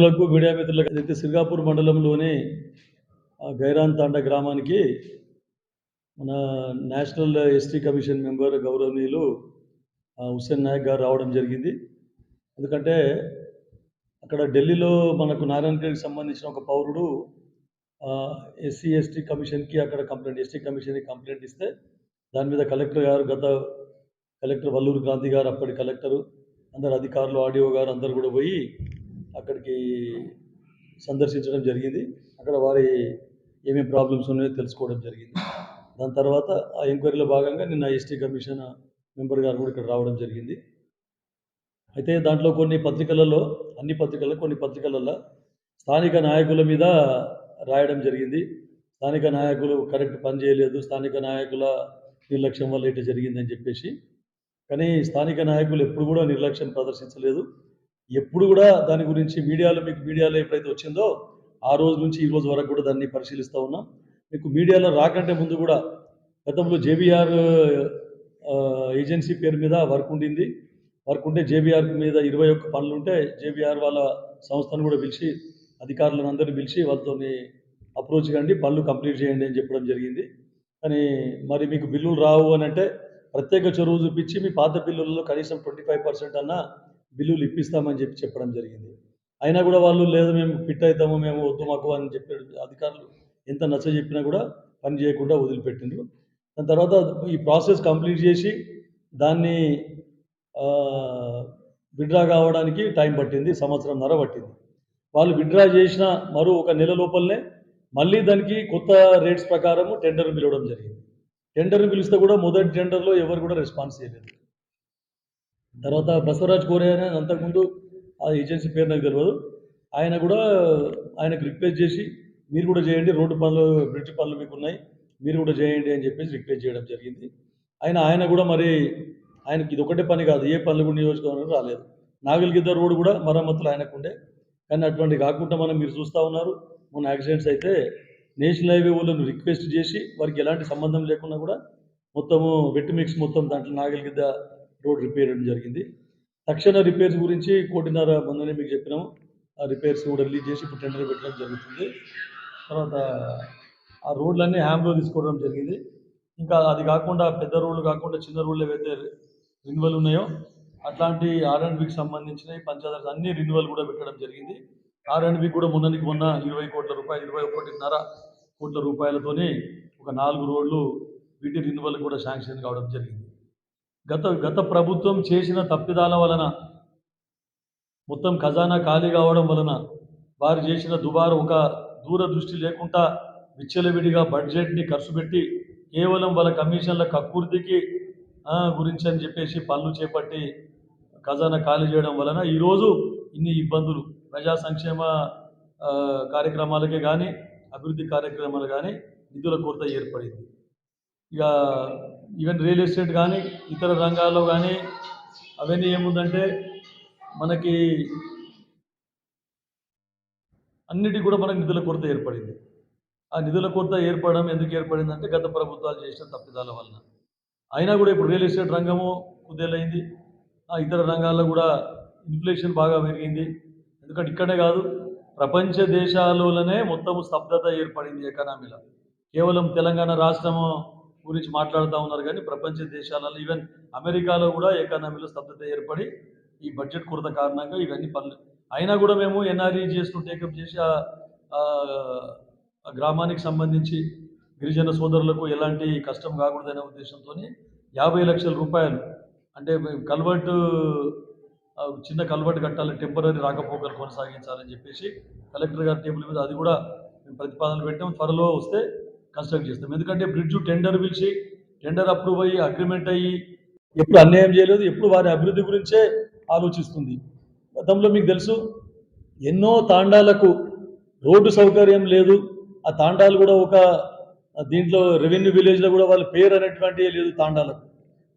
మిత్రులకు మీడియా మిత్రులకు అయితే సిర్గాపూర్ మండలంలోని గైరాన్ తాండా గ్రామానికి మన నేషనల్ ఎస్టీ కమిషన్ మెంబర్ గౌరవనీయులు హుస్సేన్ నాయక్ గారు రావడం జరిగింది. ఎందుకంటే అక్కడ ఢిల్లీలో మనకు నారాయణఖేడ్కి సంబంధించిన ఒక పౌరుడు ఎస్సీ ఎస్టీ కమిషన్కి అక్కడ ఎస్టీ కమిషన్కి కంప్లైంట్ ఇస్తే దాని మీద కలెక్టర్ గారు కలెక్టర్ వల్లూరు క్రాంతి గారు అప్పటి కలెక్టరు అందరు అధికారులు ఆర్డీఓ గారు అందరు కూడా పోయి అక్కడికి సందర్శించడం జరిగింది. అక్కడ వారి ఏమేమి ప్రాబ్లమ్స్ ఉన్నాయో తెలుసుకోవడం జరిగింది. దాని తర్వాత ఆ ఎంక్వైరీలో భాగంగా నిన్న ఎస్టీ కమిషన్ మెంబర్ గారు కూడా ఇక్కడ రావడం జరిగింది. అయితే దాంట్లో కొన్ని పత్రికలలో కొన్ని పత్రికలలో స్థానిక నాయకుల మీద రాయడం జరిగింది. స్థానిక నాయకులు కరెక్ట్ పని చేయలేదు, స్థానిక నాయకుల నిర్లక్ష్యం వల్ల ఇట్లా జరిగిందని చెప్పేసి. కానీ స్థానిక నాయకులు ఎప్పుడు కూడా నిర్లక్ష్యం ప్రదర్శించలేదు. ఎప్పుడు కూడా దాని గురించి మీడియాలో ఎప్పుడైతే వచ్చిందో ఆ రోజు నుంచి ఈ రోజు వరకు కూడా దాన్ని పరిశీలిస్తూ ఉన్నాం. మీకు మీడియాలో రాకంటే ముందు కూడా గతంలో జేబీఆర్ ఏజెన్సీ పేరు మీద వర్క్ ఉంటే జేబీఆర్ మీద 21 పనులు ఉంటే జేబీఆర్ వాళ్ళ సంస్థను కూడా పిలిచి అధికారులను అందరినీ పిలిచి వాళ్ళతో అప్రోచ్ కండి, పనులు కంప్లీట్ చేయండి అని చెప్పడం జరిగింది. కానీ మరి మీకు బిల్లులు రావు అని అంటే ప్రత్యేక చొరవ చూపించి మీ పాత బిల్లులలో కనీసం 25% అన్నా బిల్లులు ఇప్పిస్తామని చెప్పడం జరిగింది. అయినా కూడా వాళ్ళు లేదు మేము ఫిట్ అవుతాము, మేము వద్దు మాకు అని చెప్పారు. అధికారులు ఎంత నచ్చ చెప్పినా కూడా పని చేయకుండా వదిలిపెట్టిండ్రు. దాని తర్వాత ఈ ప్రాసెస్ కంప్లీట్ చేసి దాన్ని విత్డ్రా కావడానికి టైం పట్టింది, 1.5 సంవత్సరం పట్టింది. వాళ్ళు విత్డ్రా చేసిన మరో 1 నెల లోపలనే మళ్ళీ దానికి కొత్త రేట్స్ ప్రకారం టెండర్ పిలవడం జరిగింది. టెండర్ పిలిస్తే కూడా మొదటి టెండర్లో ఎవరు కూడా రెస్పాన్స్ చేయలేదు. తర్వాత బసవరాజ్ కోరే అని అంతకుముందు ఆ ఏజెన్సీ పేరు నాకు తెలియదు, ఆయనకు రిక్వెస్ట్ చేసి మీరు కూడా చేయండి, రోడ్డు పనులు బ్రిడ్జ్ పనులు మీకు ఉన్నాయి, మీరు కూడా చేయండి అని చెప్పేసి రిక్వెస్ట్ చేయడం జరిగింది. ఆయన కూడా మరి ఆయనకి ఇది ఒకటే పని కాదు, ఏ పనులు కూడా నియోజకవర్గం రాలేదు. నాగల్గిద్ద రోడ్డు కూడా మరమ్మతులు ఆయనకు ఉండే. కానీ అటువంటి కాకుండా మీరు చూస్తూ ఉన్నారు, మొన్న యాక్సిడెంట్స్ అయితే నేషనల్ హైవే వాళ్ళను రిక్వెస్ట్ చేసి వారికి ఎలాంటి సంబంధం లేకుండా కూడా మొత్తము వెట్ మిక్స్ మొత్తం దాంట్లో నాగల్గిద్ద రోడ్ రిపేర్ చేయడం జరిగింది. తక్షణ రిపేర్స్ గురించి 1.5 కోటి మొన్ననే మీకు చెప్పినాము. ఆ రిపేర్స్ కూడా రిలీజ్ చేసి ఇప్పుడు టెండర్ పెట్టడం జరుగుతుంది. తర్వాత ఆ రోడ్లన్నీ హ్యామ్లో తీసుకోవడం జరిగింది. ఇంకా అది కాకుండా పెద్ద రోడ్లు కాకుండా చిన్న రోడ్లు ఏవైతే రిన్యువల్ ఉన్నాయో అట్లాంటి R&Bకి సంబంధించినవి పంచాయతీరాజ్ అన్ని రిన్యువల్ కూడా పెట్టడం జరిగింది. R&B కూడా మొన్న 20 కోట్ల రూపాయలు 21.5 కోట్ల రూపాయలతోనే ఒక 4 రోడ్లు వీటి రిన్యువల్ కూడా శాంక్షన్ కావడం జరిగింది. గత ప్రభుత్వం చేసిన తప్పిదాల వలన మొత్తం ఖజానా ఖాళీ కావడం వలన వారు చేసిన ఒక దూరదృష్టి లేకుండా విచ్చలవిడిగా బడ్జెట్ని ఖర్చు పెట్టి కేవలం వాళ్ళ కమిషన్ల కక్కుర్తికి గురించి అని చెప్పేసి పనులు చేపట్టి ఖజానా ఖాళీ చేయడం వలన ఈరోజు ఇన్ని ఇబ్బందులు ప్రజా సంక్షేమ కార్యక్రమాలకే కానీ అభివృద్ధి కార్యక్రమాలు కానీ నిధుల కొరత ఏర్పడింది. ఇక ఈవెన్ రియల్ ఎస్టేట్ కానీ ఇతర రంగాల్లో కానీ అవన్నీ ఏముందంటే మనకి అన్నిటికీ కూడా మనకు నిధుల కొరత ఏర్పడింది. ఆ నిధుల కొరత ఏర్పడడం ఎందుకు ఏర్పడిందంటే గత ప్రభుత్వాలు చేసిన తప్పిదాల వలన. అయినా కూడా ఇప్పుడు రియల్ ఎస్టేట్ రంగము కుదేలైంది, ఇతర రంగాల్లో కూడా ఇన్ఫ్లేషన్ బాగా పెరిగింది. ఎందుకంటే ఇక్కడే కాదు, ప్రపంచ దేశాలలోనే మొత్తము స్తబ్దత ఏర్పడింది ఎకానమీలో. కేవలం తెలంగాణ రాష్ట్రము గురించి మాట్లాడుతూ ఉన్నారు కానీ ప్రపంచ దేశాలలో ఈవెన్ అమెరికాలో కూడా ఎకానమీలో స్తబ్దత ఏర్పడి ఈ బడ్జెట్ కొరత కారణంగా ఇవన్నీ పనులు. అయినా కూడా మేము NREGS టేకప్ చేసి ఆ గ్రామానికి సంబంధించి గిరిజన సోదరులకు ఎలాంటి కష్టం కాకూడదనే ఉద్దేశంతో 50 లక్షల రూపాయలు అంటే చిన్న కల్వర్ట్ కట్టాలి, టెంపరీ రాకపోకలు కొనసాగించాలని చెప్పేసి కలెక్టర్ గారి టేబుల్ మీద అది కూడా మేము ప్రతిపాదనలు పెట్టాం. త్వరలో వస్తే కన్స్ట్రక్ట్ చేస్తాం. ఎందుకంటే బ్రిడ్జ్ టెండర్ పిలిచి టెండర్ అప్రూవ్ అయ్యి అగ్రిమెంట్ అయ్యి ఎప్పుడు అన్యాయం చేయలేదు, ఎప్పుడు వారి అభివృద్ధి గురించే ఆలోచిస్తుంది. గతంలో మీకు తెలుసు ఎన్నో తాండాలకు రోడ్డు సౌకర్యం లేదు. ఆ తాండాలు కూడా ఒక దీంట్లో రెవెన్యూ విలేజ్లో కూడా వాళ్ళ పేరు అనేటువంటివి లేదు తాండాలకు.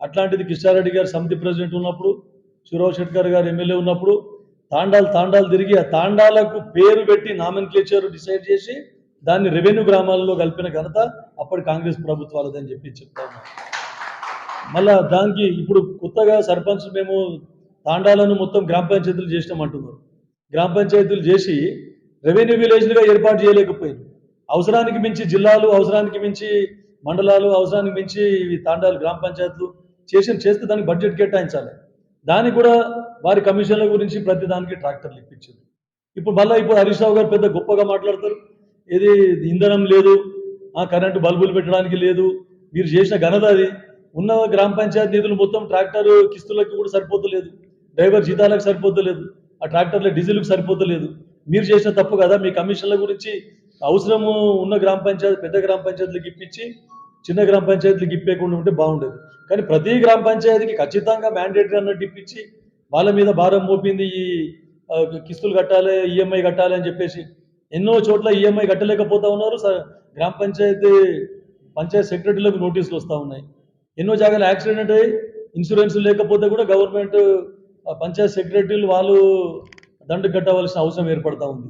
అట్లాంటిది కిషారెడ్డి గారు సమితి ప్రెసిడెంట్ ఉన్నప్పుడు, శివరావు షెట్కర్ గారు ఎమ్మెల్యే ఉన్నప్పుడు తాండాలు తిరిగి ఆ తాండాలకు పేరు పెట్టి నామినిక్లేచర్ డిసైడ్ చేసి దాన్ని రెవెన్యూ గ్రామాలలో కలిపిన ఘనత అప్పటి కాంగ్రెస్ ప్రభుత్వాలదని చెప్పి చెప్తా ఉన్నాం. మళ్ళా దానికి ఇప్పుడు కొత్తగా సర్పంచ్ మేము తాండాలను మొత్తం గ్రామ పంచాయతీలు చేసినామంటున్నారు. గ్రామ పంచాయతీలు చేసి రెవెన్యూ విలేజ్లుగా ఏర్పాటు చేయలేకపోయింది. అవసరానికి మించి జిల్లాలు, అవసరానికి మించి మండలాలు, అవసరానికి మించి ఇవి తాండాలు, గ్రామ పంచాయతీలు చేస్తే దానికి బడ్జెట్ కేటాయించాలి. దానికి కూడా వారి కమిషన్ల గురించి ప్రతి దానికి ట్రాక్టర్లు ఇప్పించారు. ఇప్పుడు హరీష్ రావు గారు పెద్ద గొప్పగా మాట్లాడతారు, ఇది ఇంధనం లేదు, కరెంటు బల్బులు పెట్టడానికి లేదు, మీరు చేసిన ఘనత అది. ఉన్న గ్రామ పంచాయతీ నిధులు మొత్తం ట్రాక్టర్ కిస్తులకు కూడా సరిపోతలేదు, డ్రైవర్ జీతాలకు సరిపోతలేదు, ఆ ట్రాక్టర్ల డీజిల్కి సరిపోతలేదు. మీరు చేసిన తప్పు కదా. మీ కమిషన్ల గురించి అవసరము ఉన్న గ్రామ పంచాయతీ పెద్ద గ్రామ పంచాయతీలకు ఇప్పించి చిన్న గ్రామ పంచాయతీలకు ఇప్పేయకుండా ఉంటే బాగుండేది. కానీ ప్రతి గ్రామ పంచాయతీకి ఖచ్చితంగా మ్యాండేటరీ అన్నట్టు ఇప్పించి వాళ్ళ మీద భారం మోపింది. ఈ కిస్తులు కట్టాలి, ఈఎంఐ కట్టాలి అని చెప్పేసి ఎన్నో చోట్ల ఈఎంఐ కట్టలేకపోతా ఉన్నారు. గ్రామ పంచాయతీ సెక్రటరీలకు నోటీసులు వస్తూ ఉన్నాయి. ఎన్నో జాగాలు యాక్సిడెంట్ అయ్యి ఇన్సూరెన్స్ లేకపోతే కూడా గవర్నమెంట్ పంచాయత్ సెక్రటరీలు వాళ్ళు దండు కట్టవలసిన అవసరం ఏర్పడతా ఉంది.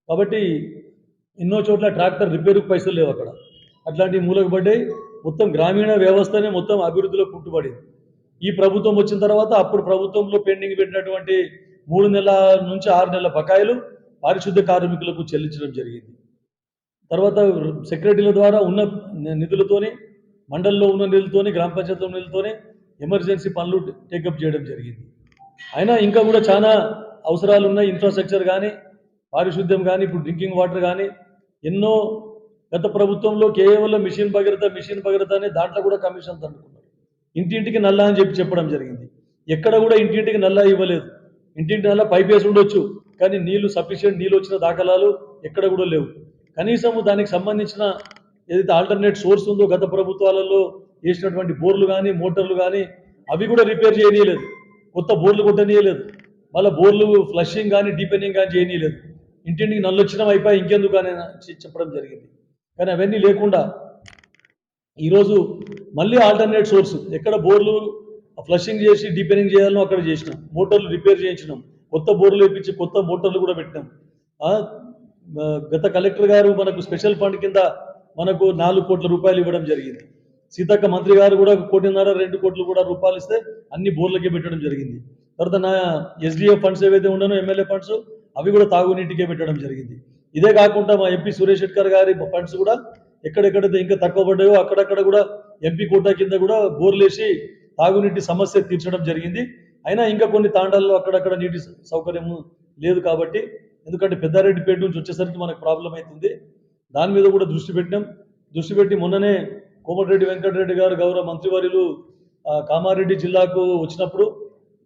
కాబట్టి ఎన్నో చోట్ల ట్రాక్టర్ రిపేరుకు పైసలు లేవు అక్కడ. అట్లాంటివి మూలకు పడ్డాయి. మొత్తం గ్రామీణ వ్యవస్థనే మొత్తం అభివృద్ధిలో పుట్టుబడింది. ఈ ప్రభుత్వం వచ్చిన తర్వాత అప్పుడు ప్రభుత్వంలో పెండింగ్ పెట్టినటువంటి 3 నెలల నుంచి 6 నెలల బకాయిలు పారిశుద్ధ కార్మికులకు చెల్లించడం జరిగింది. తర్వాత సెక్రటరీల ద్వారా ఉన్న నిధులతోని, మండలంలో ఉన్న నిధులతోని, గ్రామ పంచాయతీలో నిధులతోని ఎమర్జెన్సీ పనులు టేకప్ చేయడం జరిగింది. అయినా ఇంకా కూడా చాలా అవసరాలు ఉన్నాయి. ఇన్ఫ్రాస్ట్రక్చర్ కానీ, పారిశుద్ధ్యం కానీ, ఇప్పుడు డ్రింకింగ్ వాటర్ కానీ ఎన్నో. గత ప్రభుత్వంలో కేవలం మిషన్ భగీరథ అనే దాంట్లో కూడా కమిషన్స్ అందుకున్నారు. ఇంటింటికి నల్లా అని చెప్పడం జరిగింది. ఎక్కడ కూడా ఇంటింటికి నల్లా ఇవ్వలేదు. ఇంటింటి నల్లా పైప్ వేసి ఉండొచ్చు, కానీ నీళ్లు సఫిషియెంట్ నీళ్ళు వచ్చిన దాఖలాలు ఎక్కడ కూడా లేవు. కనీసం దానికి సంబంధించిన ఏదైతే ఆల్టర్నేట్ సోర్స్ ఉందో గత ప్రభుత్వాలలో వేసినటువంటి బోర్లు కానీ, మోటార్లు కానీ అవి కూడా రిపేర్ చేయనీయలేదు, కొత్త బోర్లు కొట్టనీయలేదు, మళ్ళీ బోర్లు ఫ్లషింగ్ కానీ డీపెనింగ్ కానీ చేయనీయలేదు. ఇంటింటికి నల్లు వచ్చినా అయిపోయి ఇంకెందుకు అని చెప్పడం జరిగింది. కానీ అవన్నీ లేకుండా ఈరోజు మళ్ళీ ఆల్టర్నేట్ సోర్స్ ఎక్కడ బోర్లు ఫ్లషింగ్ చేసి డీపెనింగ్ చేయాలనో అక్కడ చేసినాం, మోటార్లు రిపేర్ చేయించినాం, కొత్త బోర్లు వేయించి కొత్త మోటార్లు కూడా పెట్టినాం. గత కలెక్టర్ గారు మనకు స్పెషల్ ఫండ్ కింద మనకు 4 కోట్ల రూపాయలు ఇవ్వడం జరిగింది. సీతక్క మంత్రి గారు కూడా 1.5 2 కోట్లు కూడా రూపాయలు ఇస్తే అన్ని బోర్లకే పెట్టడం జరిగింది. తర్వాత నా ఎస్డిఎఫ్ ఫండ్స్ ఏవైతే ఉన్నానో ఎమ్మెల్యే ఫండ్స్ అవి కూడా తాగునీటికే పెట్టడం జరిగింది. ఇదే కాకుండా మా ఎంపీ సురేష్ శెట్కర్ గారి ఫండ్స్ కూడా ఎక్కడెక్కడైతే ఇంకా తక్కువ పడ్డాయో అక్కడక్కడ కూడా ఎంపీ కోటా కింద కూడా బోర్లేసి తాగునీటి సమస్య తీర్చడం జరిగింది. అయినా ఇంకా కొన్ని తాండాల్లో అక్కడక్కడ నీటి సౌకర్యం లేదు. కాబట్టి ఎందుకంటే పెద్దారెడ్డిపేట నుంచి వచ్చేసరికి మనకు ప్రాబ్లం అవుతుంది. దాని మీద కూడా దృష్టి పెట్టి మొన్ననే కోమటిరెడ్డి వెంకటరెడ్డి గారు గౌరవ మంత్రివర్యులు కామారెడ్డి జిల్లాకు వచ్చినప్పుడు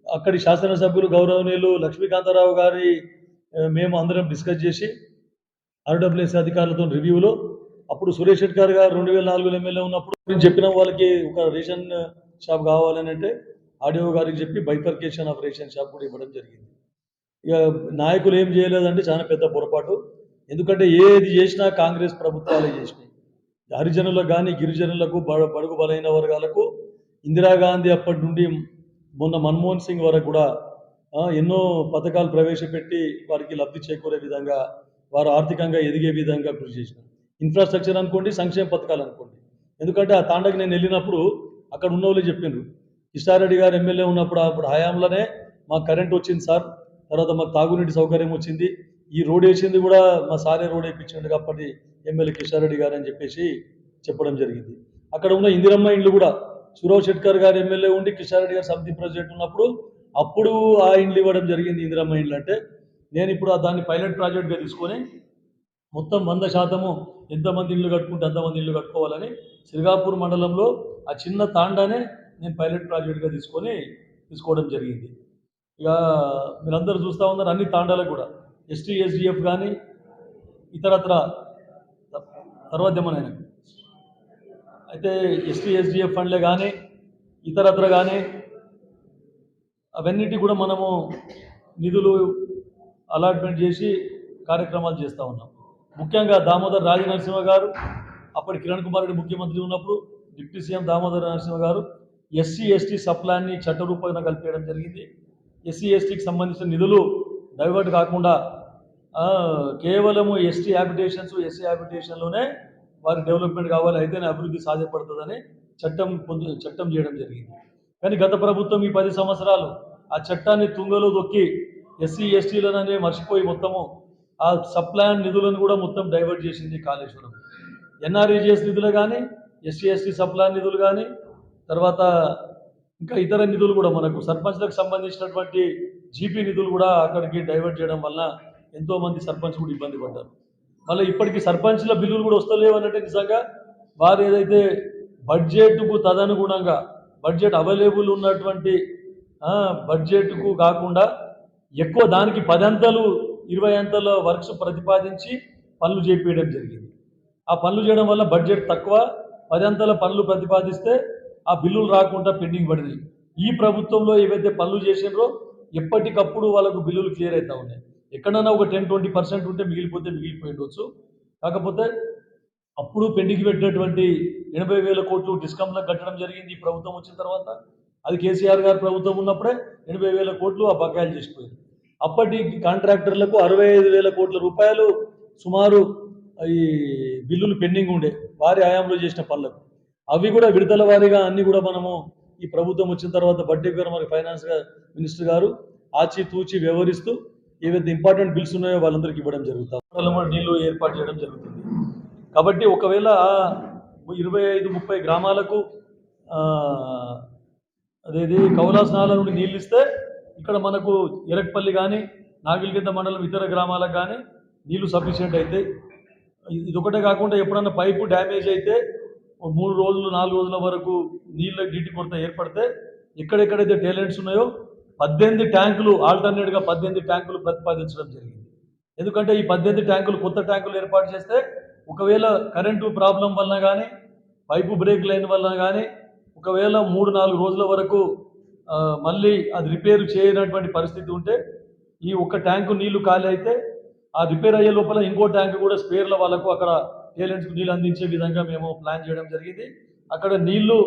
అక్కడి శాసనసభ్యులు గౌరవనీయులు లక్ష్మీకాంతారావు గారి మేము అందరం డిస్కస్ చేసి ఆర్డబ్ల్యూఎస్ అధికారులతో రివ్యూలో అప్పుడు సురేష్ శెట్కర్ గారు 2004 ఎమ్మెల్యే ఉన్నప్పుడు నేను చెప్పిన వాళ్ళకి ఒక రేషన్ షాప్ కావాలని అంటే ఆడియో గారికి చెప్పి బైఫర్కేషన్ ఆఫ్ రేషన్ షాప్ కూడా ఇవ్వడం జరిగింది. ఇక నాయకులు ఏం చేయలేదంటే చాలా పెద్ద పొరపాటు. ఎందుకంటే ఏది చేసినా కాంగ్రెస్ ప్రభుత్వాలే చేసినాయి. హరిజనులకు కానీ గిరిజనులకు బడుగు బలైన వర్గాలకు ఇందిరాగాంధీ అప్పటి నుండి మొన్న మన్మోహన్ సింగ్ వరకు కూడా ఎన్నో పథకాలు ప్రవేశపెట్టి వారికి లబ్ధి చేకూరే విధంగా, వారు ఆర్థికంగా ఎదిగే విధంగా కృషి చేసినారు. ఇన్ఫ్రాస్ట్రక్చర్ అనుకోండి, సంక్షేమ పథకాలు అనుకోండి. ఎందుకంటే ఆ తాండకి నేను వెళ్ళినప్పుడు అక్కడ ఉన్న వాళ్ళు చెప్పిండ్రు, కిష్టారెడ్డి గారు ఎమ్మెల్యే ఉన్నప్పుడు అప్పుడు హయాంలోనే మాకు కరెంట్ వచ్చింది సార్, తర్వాత మాకు తాగునీటి సౌకర్యం వచ్చింది, ఈ రోడ్ వేసింది కూడా మా సారే రోడ్ వేయించండి కాబట్టి ఎమ్మెల్యే కిష్టారెడ్డి గారు అని చెప్పేసి చెప్పడం జరిగింది. అక్కడ ఉన్న ఇందిరమ్మ ఇండ్లు కూడా సురేష్ శెట్కర్ గారు ఎమ్మెల్యే ఉండి కిష్టారెడ్డి గారు సమితి ప్రెసిడెంట్ ఉన్నప్పుడు అప్పుడు ఆ ఇండ్లు ఇవ్వడం జరిగింది. ఇందిరమ్మ ఇండ్లు అంటే నేను ఇప్పుడు దాన్ని పైలట్ ప్రాజెక్ట్గా తీసుకొని మొత్తం 100% ఎంతమంది ఇళ్ళు కట్టుకుంటే అంతమంది ఇళ్ళు కట్టుకోవాలని సిర్గాపూర్ మండలంలో ఆ చిన్న తాండానే నేను పైలట్ ప్రాజెక్ట్గా తీసుకోవడం జరిగింది. ఇక మీరందరూ చూస్తూ ఉన్నారు అన్ని తాండాలకు కూడా ఎస్టీ ఎస్డిఎఫ్ కానీ ఇతరత్ర తర్వాత ఏమన్నా అయితే ఎస్టీ ఎస్డిఎఫ్ ఫండ్లే కానీ ఇతరత్ర కానీ అవన్నిటి కూడా మనము నిధులు అలాట్మెంట్ చేసి కార్యక్రమాలు చేస్తూ ఉన్నాం. ముఖ్యంగా దామోదర్ రాజనరసింహ గారు అప్పటి కిరణ్ కుమార్ రెడ్డి ముఖ్యమంత్రి ఉన్నప్పుడు డిప్యూటీ సీఎం దామోదర్ నరసింహ గారు ఎస్సీ ఎస్టీ సప్లాన్ని చట్టరూపంగా కలిపేయడం జరిగింది. ఎస్సీ ఎస్టీకి సంబంధించిన నిధులు డైవర్ట్ కాకుండా కేవలము ఎస్సీ హ్యాబిటేషన్లోనే వారి డెవలప్మెంట్ కావాలి, అయితేనే అభివృద్ధి సాధ్యపడుతుందని చట్టం చేయడం జరిగింది. కానీ గత ప్రభుత్వం ఈ 10 సంవత్సరాలు ఆ చట్టాన్ని తుంగలో దొక్కి ఎస్సీ ఎస్టీలనే మర్చిపోయి మొత్తము ఆ సప్లాన్ నిధులను కూడా మొత్తం డైవర్ట్ చేసింది కాళేశ్వరం. ఎన్ఆర్ఈజిఎస్ నిధులు కానీ, ఎస్సీ ఎస్టీ సప్లాన్ నిధులు కానీ, తర్వాత ఇంకా ఇతర నిధులు కూడా మనకు సర్పంచ్లకు సంబంధించినటువంటి జీపీ నిధులు కూడా అక్కడికి డైవర్ట్ చేయడం వల్ల ఎంతోమంది సర్పంచ్ కూడా ఇబ్బంది పడ్డారు. మళ్ళీ ఇప్పటికీ సర్పంచ్ల బిల్లులు కూడా వస్తలేవు అన్నట్టే నిజంగా వారు ఏదైతే బడ్జెట్కు తదనుగుణంగా బడ్జెట్ అవైలబుల్ ఉన్నటువంటి బడ్జెట్కు కాకుండా ఎక్కువ దానికి 10 అంతలు 20 అంతల వర్క్స్ ప్రతిపాదించి పనులు చేపేయడం జరిగింది. ఆ పనులు చేయడం వల్ల బడ్జెట్ తక్కువ, 10 అంతల పనులు ప్రతిపాదిస్తే ఆ బిల్లులు రాకుండా పెండింగ్ పడింది. ఈ ప్రభుత్వంలో ఏవైతే పనులు చేసినారో ఎప్పటికప్పుడు వాళ్ళకు బిల్లులు క్లియర్ అవుతూ ఉన్నాయి. ఎక్కడైనా ఒక 10-20% ఉంటే మిగిలిపోయిండొచ్చు. కాకపోతే అప్పుడు పెండింగ్ పెట్టినటువంటి 80,000 కోట్లు డిస్కమ్లకు కట్టడం జరిగింది ఈ ప్రభుత్వం వచ్చిన తర్వాత. అది కేసీఆర్ గారు ప్రభుత్వం ఉన్నప్పుడే 80,000 కోట్లు ఆ బకాయిలు చేసిపోయింది. అప్పటి కాంట్రాక్టర్లకు 65,000 కోట్ల రూపాయలు సుమారు ఈ బిల్లులు పెండింగ్ ఉండే వారి హయాంలో చేసిన పనులకు. అవి కూడా విడతల వారీగా అన్ని కూడా మనము ఈ ప్రభుత్వం వచ్చిన తర్వాత బడ్జెట్ గారు మరి ఫైనాన్స్ మినిస్టర్ గారు ఆచితూచి వ్యవహరిస్తూ ఏవైతే ఇంపార్టెంట్ బిల్స్ ఉన్నాయో వాళ్ళందరికీ ఇవ్వడం జరుగుతుంది. నీళ్లు ఏర్పాటు చేయడం జరుగుతుంది. కాబట్టి ఒకవేళ 25-30 గ్రామాలకు అదేది కౌలాసనాల నుండి నీళ్ళు ఇస్తే ఇక్కడ మనకు ఎరక్పల్లి కానీ నాగిల్కింద మండలం ఇతర గ్రామాలకు కానీ నీళ్లు సఫిషియెంట్ అయితే, ఇదొకటే కాకుండా ఎప్పుడన్నా పైపు డ్యామేజ్ అయితే 3 రోజులు 4 రోజుల వరకు నీళ్ళ నీటి కొరత ఏర్పడితే ఎక్కడెక్కడైతే టాయిలెట్స్ ఉన్నాయో 18 ట్యాంకులు ఆల్టర్నేట్గా 18 ట్యాంకులు ప్రతిపాదించడం జరిగింది. ఎందుకంటే ఈ 18 ట్యాంకులు కొత్త ట్యాంకులు ఏర్పాటు చేస్తే ఒకవేళ కరెంటు ప్రాబ్లం వలన కానీ పైపు బ్రేక్ లైన్ వలన కానీ ఒకవేళ 3-4 రోజుల వరకు మళ్ళీ అది రిపేర్ చేయనటువంటి పరిస్థితి ఉంటే ఈ ఒక్క ట్యాంకు నీళ్లు ఖాళీ అయితే ఆ రిపేర్ అయ్యే లోపల ఇంకో ట్యాంకు కూడా స్పేర్ల వాళ్ళకు అక్కడ టాయిలెట్స్కు నీళ్ళు అందించే విధంగా మేము ప్లాన్ చేయడం జరిగింది. అక్కడ నీళ్లు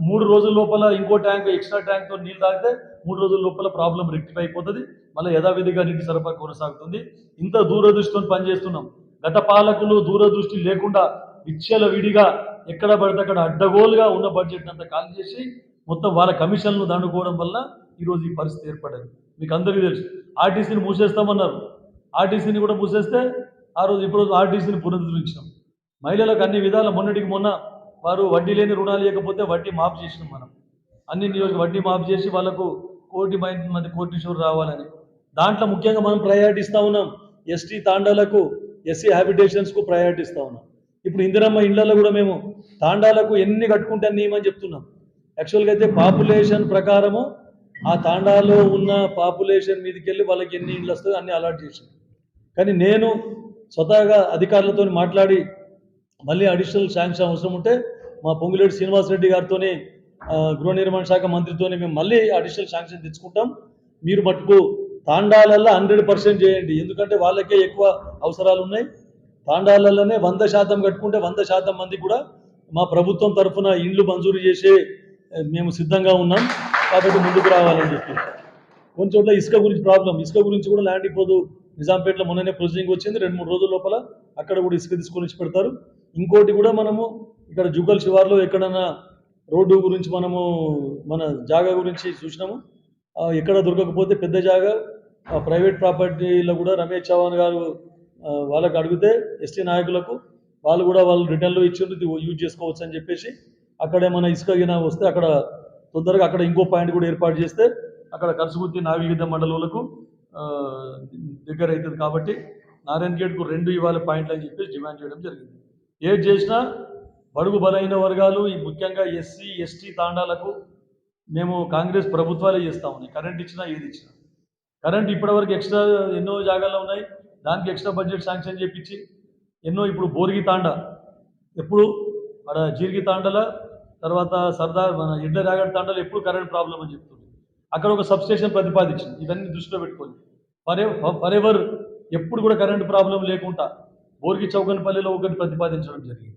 3 రోజుల లోపల ఇంకో ట్యాంక్ ఎక్స్ట్రా ట్యాంక్తో నీళ్ళు తాగితే 3 రోజుల లోపల ప్రాబ్లం రెక్టిఫై అయిపోతుంది. మళ్ళీ యథావిధిగా నీటి సరఫరా కొనసాగుతుంది. ఇంత దూరదృష్టితో పనిచేస్తున్నాం. గత పాలకులు దూరదృష్టి లేకుండా విచ్చల విడిగా ఎక్కడ పడితే అక్కడ అడ్డగోలుగా ఉన్న బడ్జెట్ అంతా ఖాళీ చేసి మొత్తం వాళ్ళ కమిషన్లు దండుకోవడం వల్ల ఈరోజు ఈ పరిస్థితి ఏర్పడింది. మీకు అందరికీ తెలుసు. ఆర్టీసీని మూసేస్తామన్నారు. ఆర్టీసీని కూడా మూసేస్తే ఇప్పుడు ఆర్టీసీని పునరుద్ధరించాం. మహిళలకు అన్ని విధాల మొన్నటికి మొన్న వారు వడ్డీ లేని రుణాలు ఇవ్వకపోతే వడ్డీ మాఫ్ చేసినాం. మనం అన్ని వడ్డీ మాఫ్ చేసి వాళ్ళకు 1 కోటి మంది కోటీశ్వరులు రావాలని దాంట్లో ముఖ్యంగా మనం ప్రయారిటీ ఇస్తూ ఉన్నాం. ఎస్టీ తాండాలకు ఎస్సీ హ్యాబిటేషన్స్కు ప్రయారిటీ ఇస్తూ ఉన్నాం. ఇప్పుడు ఇందిరమ్మ ఇళ్లలో కూడా మేము తాండాలకు ఎన్ని కట్టుకుంటే అన్ని ఇవ్వమని చెప్తున్నాం. యాక్చువల్గా అయితే పాపులేషన్ ప్రకారము ఆ తాండాలో ఉన్న పాపులేషన్ మీదకి వెళ్ళి వాళ్ళకి ఎన్ని ఇండ్లు వస్తుందో అన్ని అలాట్ చేసాం. కానీ నేను స్వతహాగా అధికారులతో మాట్లాడి మళ్ళీ అడిషనల్ శాంక్షన్ అవసరం ఉంటే మా పొంగులేటి శ్రీనివాసరెడ్డి గారితో గృహ నిర్మాణ శాఖ మంత్రితో మేము మళ్ళీ అడిషనల్ శాంక్షన్ తెచ్చుకుంటాం. మీరు మటుకు తాండాలల్లో 100% చేయండి. ఎందుకంటే వాళ్ళకే ఎక్కువ అవసరాలు ఉన్నాయి. తాండాలలోనే 100% కట్టుకుంటే 100% మంది కూడా మా ప్రభుత్వం తరఫున ఇండ్లు మంజూరు చేసే మేము సిద్ధంగా ఉన్నాం. కాబట్టి ముందుకు రావాలని చెప్పి కొన్ని చోట్ల ఇసుక గురించి ప్రాబ్లం, ఇసుక గురించి కూడా ల్యాండ్ ఇవ్వదు. నిజాంపేటలో మొన్ననే ప్రొసీజింగ్ వచ్చింది. 2-3 రోజుల లోపల అక్కడ కూడా ఇసుక తీసుకొని వచ్చి పెడతారు. ఇంకోటి కూడా మనము ఇక్కడ జుగ్గల్ శివార్లో ఎక్కడన్నా రోడ్డు గురించి మనము మన జాగా గురించి చూసినాము. ఎక్కడ దొరకకపోతే పెద్ద జాగా ప్రైవేట్ ప్రాపర్టీలో కూడా రమేష్ చౌహాన్ గారు వాళ్ళకు అడిగితే ఎస్టీ నాయకులకు వాళ్ళు కూడా వాళ్ళు రిటర్న్లో ఇచ్చింది యూజ్ చేసుకోవచ్చు అని చెప్పేసి అక్కడే మన ఇసుక గిన వస్తే అక్కడ తొందరగా అక్కడ ఇంకో పాయింట్ కూడా ఏర్పాటు చేస్తే అక్కడ కరుసుగుత్తి నాగిగిద్ద మండలాలకు దగ్గర అవుతుంది. కాబట్టి నారాయణ గేట్కు 2 ఇవాళ పాయింట్లు అని చెప్పేసి డిమాండ్ చేయడం జరిగింది. ఏది చేసినా బడుగు బలైన వర్గాలు ఈ ముఖ్యంగా ఎస్సీ ఎస్టీ తాండాలకు మేము కాంగ్రెస్ ప్రభుత్వాలే చేస్తూ ఉన్నాయి. కరెంట్ ఇచ్చినా ఏది ఇచ్చినా కరెంట్ ఇప్పటివరకు ఎక్స్ట్రా ఎన్నో జాగాల్లో ఉన్నాయి. దానికి ఎక్స్ట్రా బడ్జెట్ శాంక్షన్ చేయించి ఎన్నో ఇప్పుడు బోర్గి తాండా ఎప్పుడు అక్కడ జీర్గి తాండల తర్వాత సర్దార్ మన ఎడ్ల రాగడి తాండలు ఎప్పుడు కరెంట్ ప్రాబ్లం అని చెప్తుంది. అక్కడ ఒక సబ్స్టేషన్ ప్రతిపాదించింది. ఇవన్నీ దృష్టిలో పెట్టుకొని ఫరెవర్ ఎప్పుడు కూడా కరెంటు ప్రాబ్లం లేకుండా బోర్గి చౌకన్పల్లిలో ఒకటి ప్రతిపాదించడం జరిగింది.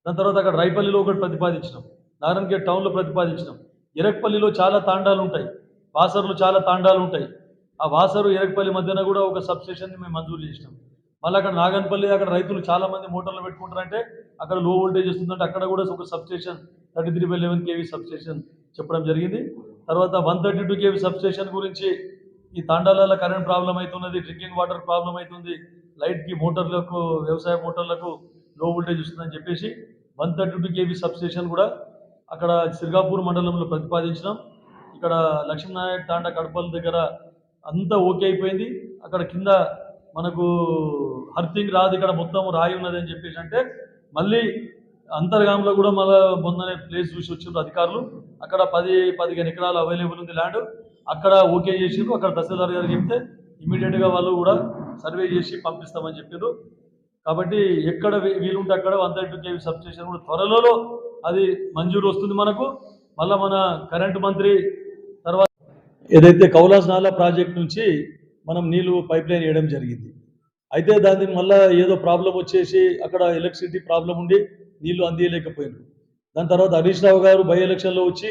దాని తర్వాత అక్కడ రైపల్లిలో ఒకటి ప్రతిపాదించినాం. నారాయణగేట్ టౌన్లో ప్రతిపాదించినాం. ఎరక్పల్లిలో చాలా తాండాలు ఉంటాయి, వాసర్లు చాలా తాండాలు ఉంటాయి. ఆ వాసరు ఎరక్పల్లి మధ్యన కూడా ఒక సబ్స్టేషన్ని మేము మంజూరు చేసినాం. మళ్ళీ అక్కడ నాగన్పల్లి అక్కడ రైతులు చాలామంది మోటార్లు పెట్టుకుంటారంటే అక్కడ లో వోల్టేజ్ వస్తుందంటే అక్కడ కూడా ఒక సబ్స్టేషన్ 33/11 kV సబ్స్టేషన్ చెప్పడం జరిగింది. తర్వాత 132 kV సబ్స్టేషన్ గురించి ఈ తాండాలలో కరెంట్ ప్రాబ్లం అవుతున్నది, డ్రింకింగ్ వాటర్ ప్రాబ్లం అవుతుంది, లైట్కి మోటార్లకు వ్యవసాయ మోటార్లకు లో వోల్టేజ్ వస్తుందని చెప్పేసి 132 kV సబ్స్టేషన్ కూడా అక్కడ సిర్గాపూర్ మండలంలో ప్రతిపాదించినాం. ఇక్కడ లక్ష్మీనారాయణ తాండా కడపల దగ్గర అంతా ఓకే అయిపోయింది. అక్కడ కింద మనకు అర్థింగ్ రాదు, ఇక్కడ మొత్తం రాయి ఉన్నదని చెప్పేసి అంటే మళ్ళీ అంతర్గాంలో కూడా మళ్ళీ మొన్ననే ప్లేస్ చూసి వచ్చిండ్రు అధికారులు. అక్కడ 10-15 ఎకరాలు అవైలబుల్ ఉంది ల్యాండ్, అక్కడ ఓకే చేసిండ్రు. అక్కడ తహసీల్దార్ గారు చెప్తే ఇమీడియట్గా వాళ్ళు కూడా సర్వే చేసి పంపిస్తామని చెప్పారు. కాబట్టి ఎక్కడ వీలుంటే అక్కడ 132 kV సబ్స్టేషన్ కూడా త్వరలో అది మంజూరు వస్తుంది మనకు. మళ్ళీ మన కరెంటు మంత్రి తర్వాత ఏదైతే కౌలాస్ నాలా ప్రాజెక్ట్ నుంచి మనం నీళ్లు పైప్ లైన్ వేయడం జరిగింది. అయితే దాన్ని మళ్ళీ ఏదో ప్రాబ్లం వచ్చేసి అక్కడ ఎలక్ట్రిసిటీ ప్రాబ్లం ఉండి నీళ్లు అందియలేకపోయినారు. దాని తర్వాత హరీష్ రావు గారు బై ఎలక్షన్లో వచ్చి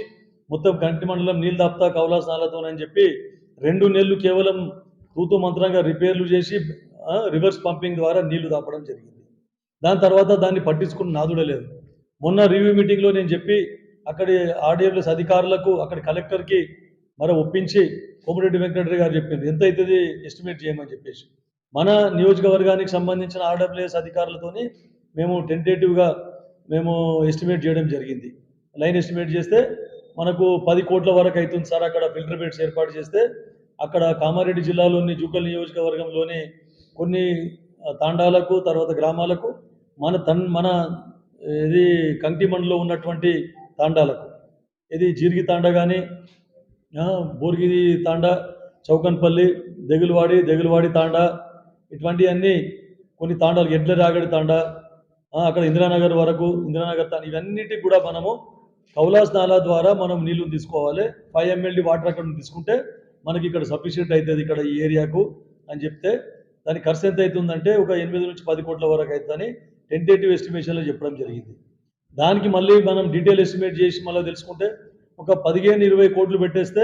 మొత్తం కంటి మండలం నీళ్ళు దాపుతా కౌలాస్ నాలతోనని చెప్పి 2 నెలలు కేవలం తూతు మంత్రంగా రిపేర్లు చేసి రివర్స్ పంపింగ్ ద్వారా నీళ్లు దాపడం జరిగింది. దాని తర్వాత దాన్ని పట్టించుకుని నాదుడే లేదు. మొన్న రివ్యూ మీటింగ్లో నేను చెప్పి అక్కడి ఆర్డీఎంఎస్ అధికారులకు అక్కడి కలెక్టర్కి మరి ఒప్పించి కోమటిరెడ్డి వెంకటరెడ్డి గారు చెప్పింది ఎంత అవుతుంది ఎస్టిమేట్ చేయమని చెప్పేసి మన నియోజకవర్గానికి సంబంధించిన ఆర్డబ్ల్యూఎస్ అధికారులతోని మేము టెంటేటివ్గా మేము ఎస్టిమేట్ చేయడం జరిగింది. లైన్ ఎస్టిమేట్ చేస్తే మనకు 10 కోట్ల వరకు అవుతుంది సార్. అక్కడ ఫిల్టర్ బెడ్స్ ఏర్పాటు చేస్తే అక్కడ కామారెడ్డి జిల్లాలోని జూకల్ నియోజకవర్గంలోని కొన్ని తాండాలకు తర్వాత గ్రామాలకు మన ఇది కంకి మండలో ఉన్నటువంటి తాండాలకు ఇది జీర్గి తాండా కానీ బోర్గిది తాండా, చౌకన్పల్లి, దెగులవాడి తాండా, ఇటువంటివన్నీ కొన్ని తాండాలు, ఎడ్ల రాగడి తాండా, అక్కడ ఇందిరానగర్ వరకు ఇందిరానగర్ తాండా, ఇవన్నిటికి కూడా మనము కౌలాస్ నాలా ద్వారా మనం నీళ్లు తీసుకోవాలి. 5 MLD వాటర్ అక్కడ తీసుకుంటే మనకి ఇక్కడ సఫిషియెంట్ అవుతుంది ఇక్కడ ఈ ఏరియాకు అని చెప్తే దాని ఖర్చు ఎంత అవుతుందంటే ఒక 8 నుంచి 10 కోట్ల వరకు అవుతుందని టెంటేటివ్ ఎస్టిమేషన్లో చెప్పడం జరిగింది. దానికి మళ్ళీ మనం డీటెయిల్ ఎస్టిమేట్ చేసి మళ్ళీ తెలుసుకుంటే ఒక 15-20 కోట్లు పెట్టేస్తే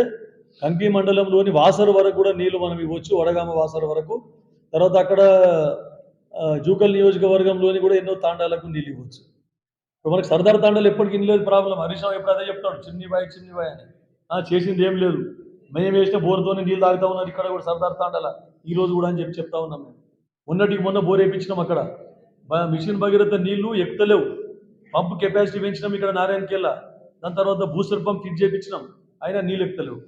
కంకి మండలంలోని వాసర్ వరకు కూడా నీళ్లు మనం ఇవ్వచ్చు, వడగామ వాసర్ వరకు. తర్వాత అక్కడ జూకల్ నియోజకవర్గంలోని కూడా ఎన్నో తాండాలకు నీళ్ళు ఇవ్వచ్చు. ఇప్పుడు మనకి సర్దార్ తాండాలు ఎప్పటికీ ఇన్ని లేదు ప్రాబ్లం. హరీష్ రావు ఎప్పుడు అదే చెప్తాడు, చిన్ని బాయ్ అని. చేసింది ఏం లేదు, మేము వేస్తే బోర్తోనే నీళ్ళు తాగుతా ఉన్నారు ఇక్కడ కూడా సర్దార్ తాండాల ఈ రోజు కూడా అని చెప్తా ఉన్నాం. మేము మొన్న బోర్ వేయించినాం, అక్కడ మిషన్ భగీరథ నీళ్లు ఎక్కుతలేవు, పంప్ కెపాసిటీ పెంచినాం ఇక్కడ నారాయణకెళ్ళ. దాని తర్వాత బూస్టర్ పంప్ ఫిట్ చేయించినాం, అయినా నీళ్ళు ఎక్కుతలేవు.